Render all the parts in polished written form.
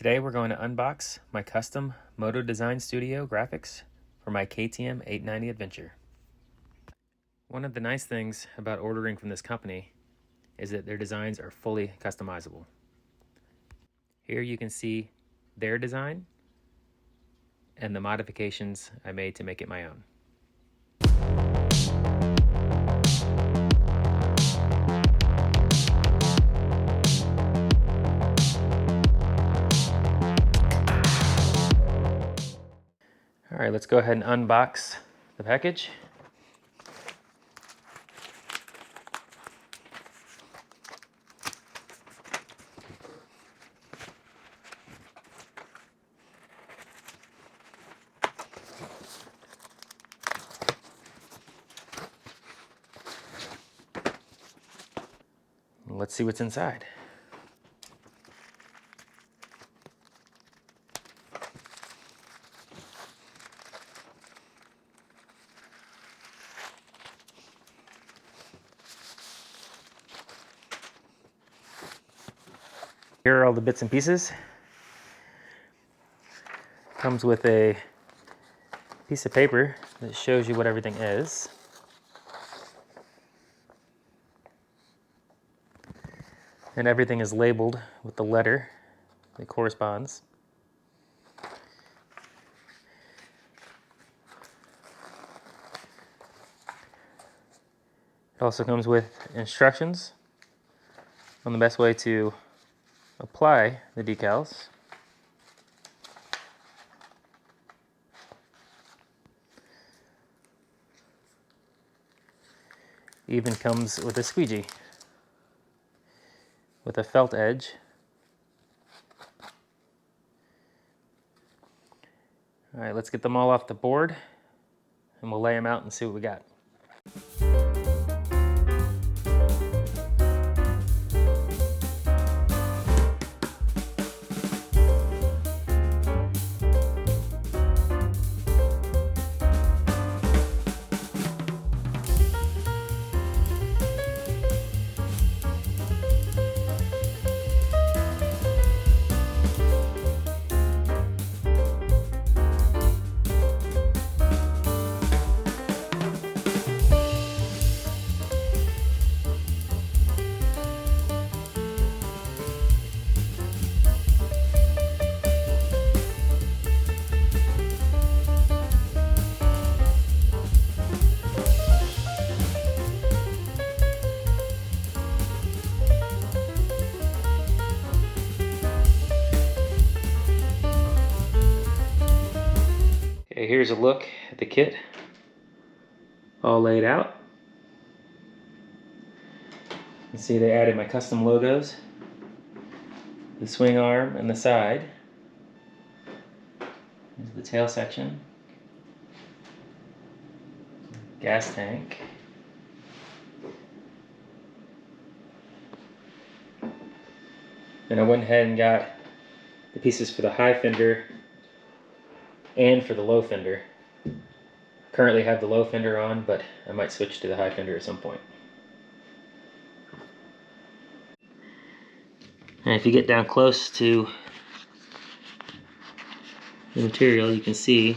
Today we're going to unbox my custom Moto Design Studio graphics for my KTM 890 Adventure. One of the nice things about ordering from this company is that their designs are fully customizable. Here you can see their design and the modifications I made to make it my own. All right, let's go ahead and unbox the package. Let's see what's inside. Here are all the bits and pieces. Comes with a piece of paper that shows you what everything is. And everything is labeled with the letter that corresponds. It also comes with instructions on the best way to apply the decals. Even comes with a squeegee with a felt edge. All right, let's get them all off the board and we'll lay them out and see what we got. Okay, here's a look at the kit all laid out. You can see they added my custom logos, the swing arm and the side. There's the tail section, gas tank, then I went ahead and got the pieces for the high fender and for the low fender. Currently have the low fender on, but I might switch to the high fender at some point. And if you get down close to the material, you can see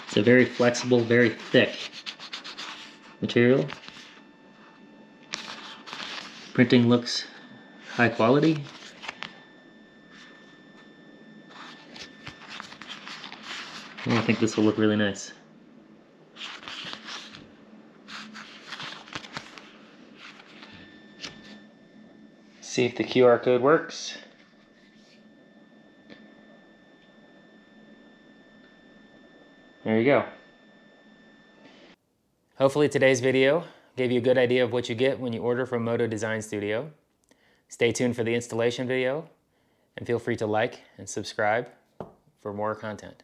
it's a very flexible, very thick material. Printing looks high quality. I think this will look really nice. See if the QR code works. There you go. Hopefully today's video gave you a good idea of what you get when you order from Moto Design Studio. Stay tuned for the installation video and feel free to like and subscribe for more content.